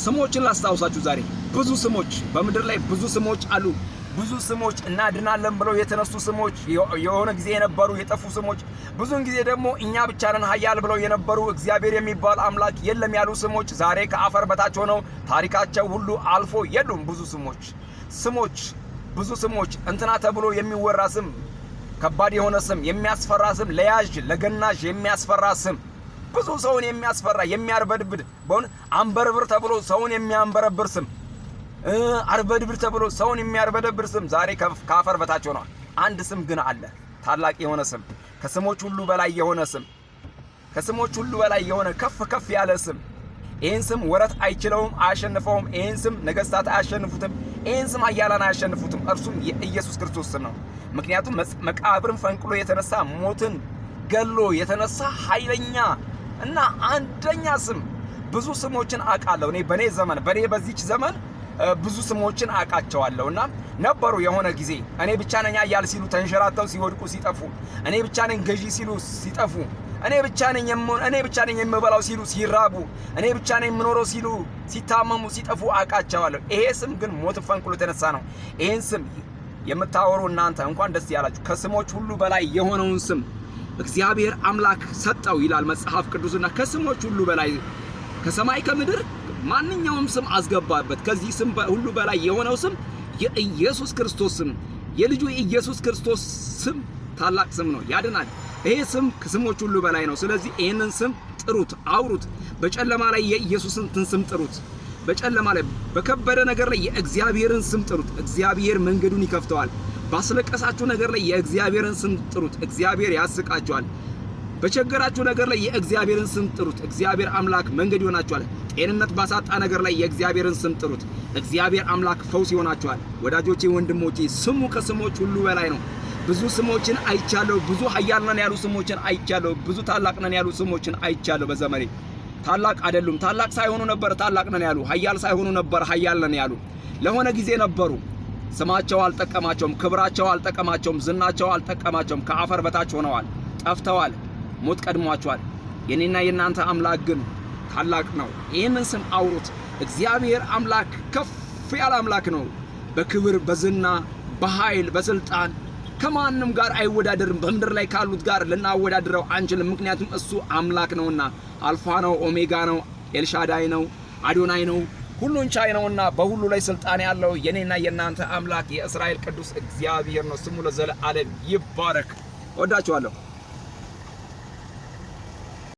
ስሞችን ላስታውሳችሁ ዛሬ ብዙ ስሞች በምድር ላይ ብዙ ስሞች አሉ። ብዙ ስሞች እናድናለን ብለው የተነሱ ስሞች፣ የሆነ ጊዜ የነበሩ የጠፉ ስሞች፣ ብዙን ጊዜ ደግሞ እኛ ብቻ ነን ኃያል ብለው የነበሩ እግዚአብሔር የሚባል አምላክ የለም ያሉ ስሞች ዛሬ ከአፈር በታች ሆነው ታሪካቸው ሁሉ አልፎ የሉም። ብዙ ስሞች እንትና ተብሎ የሚወራ ስም፣ ከባድ የሆነ ስም፣ የሚያስፈራ ስም፣ ለያዥ ለገናዥ የሚያስፈራ ስም፣ ብዙ ሰውን የሚያስፈራ የሚያርበድብድ በእውነት አንበርብር ተብሎ ሰውን የሚያንበረብር ስም፣ አርበድብር ተብሎ ሰውን የሚያርበደብር ስም ዛሬ ከአፈር በታች ሆኗል። አንድ ስም ግን አለ፣ ታላቅ የሆነ ስም፣ ከስሞች ሁሉ በላይ የሆነ ስም፣ ከስሞች ሁሉ በላይ የሆነ ከፍ ያለ ስም። ይህን ስም ወረት አይችለውም፣ አያሸንፈውም። ይህን ስም ነገስታት አያሸንፉትም። ይህን ስም ኃያላን አያሸንፉትም። እርሱም የኢየሱስ ክርስቶስ ስም ነው። ምክንያቱም መቃብርን ፈንቅሎ የተነሳ ሞትን ገሎ የተነሳ ኃይለኛ እና አንደኛ ስም። ብዙ ስሞችን አውቃለሁ እኔ በዚች ዘመን ብዙ ስሞችን አውቃቸዋለሁና ነበሩ። የሆነ ጊዜ እኔ ብቻ ነኝ ኃያል ሲሉ ተንሸራተው ሲወድቁ ሲጠፉ፣ እኔ ብቻ ነኝ ገዢ ሲሉ ሲጠፉ፣ እኔ ብቻ ነኝ የምበላው ሲሉ ሲራቡ፣ እኔ ብቻ ነኝ የምኖረው ሲሉ ሲታመሙ ሲጠፉ አውቃቸዋለሁ። ይሄ ስም ግን ሞትን ፈንቅሎ የተነሳ ነው። ይሄን ስም የምታወሩ እናንተ እንኳን ደስ ያላችሁ። ከስሞች ሁሉ በላይ የሆነውን ስም እግዚአብሔር አምላክ ሰጠው ይላል መጽሐፍ ቅዱስና ከስሞች ሁሉ በላይ ከሰማይ ከምድር ማንኛውም ስም አስገባበት። ከዚህ ስም ሁሉ በላይ የሆነው ስም የኢየሱስ ክርስቶስ ስም፣ የልጁ የኢየሱስ ክርስቶስ ስም ታላቅ ስም ነው፣ ያድናል። ይሄ ስም ከስሞች ሁሉ በላይ ነው። ስለዚህ ይሄንን ስም ጥሩት፣ አውሩት። በጨለማ ላይ የኢየሱስን ስም ጥሩት። በጨለማ ላይ በከበደ ነገር ላይ የእግዚአብሔርን ስም ጥሩት። እግዚአብሔር መንገዱን ይከፍተዋል። ባስለቀሳችሁ ነገር ላይ የእግዚአብሔርን ስም ጥሩት። እግዚአብሔር ያስቃችኋል። በቸገራችሁ ነገር ላይ የእግዚአብሔርን ስም ጥሩት። እግዚአብሔር አምላክ መንገድ ይሆናችኋል። ጤንነት ባሳጣ ነገር ላይ የእግዚአብሔርን ስም ጥሩት። እግዚአብሔር አምላክ ፈውስ ይሆናችኋል። ወዳጆቼ፣ ወንድሞቼ፣ ስሙ ከስሞች ሁሉ በላይ ነው። ብዙ ስሞችን አይቻለሁ። ብዙ ኃያል ነን ያሉ ስሞችን አይቻለሁ። ብዙ ታላቅ ነን ያሉ ስሞችን አይቻለሁ። በዘመኔ ታላቅ አይደሉም፣ ታላቅ ሳይሆኑ ነበር ታላቅ ነን ያሉ፣ ኃያል ሳይሆኑ ነበር ኃያል ነን ያሉ። ለሆነ ጊዜ ነበሩ። ስማቸው አልጠቀማቸውም፣ ክብራቸው አልጠቀማቸውም፣ ዝናቸው አልጠቀማቸውም። ከአፈር በታች ሆነዋል፣ ጠፍተዋል፣ ሞት ቀድሟቸዋል። የኔና የናንተ አምላክ ግን ታላቅ ነው። ይህንን ስም አውሩት። እግዚአብሔር አምላክ ከፍ ያለ አምላክ ነው። በክብር በዝና በኃይል በስልጣን ከማንም ጋር አይወዳደርም። በምድር ላይ ካሉት ጋር ልናወዳድረው አንችልም። ምክንያቱም እሱ አምላክ ነውና፣ አልፋ ነው፣ ኦሜጋ ነው፣ ኤልሻዳይ ነው፣ አዶናይ ነው፣ ሁሉን ቻይ ነውና በሁሉ ላይ ስልጣን ያለው የኔና የናንተ አምላክ የእስራኤል ቅዱስ እግዚአብሔር ነው። ስሙ ለዘለዓለም ይባረክ። ወዳችኋለሁ።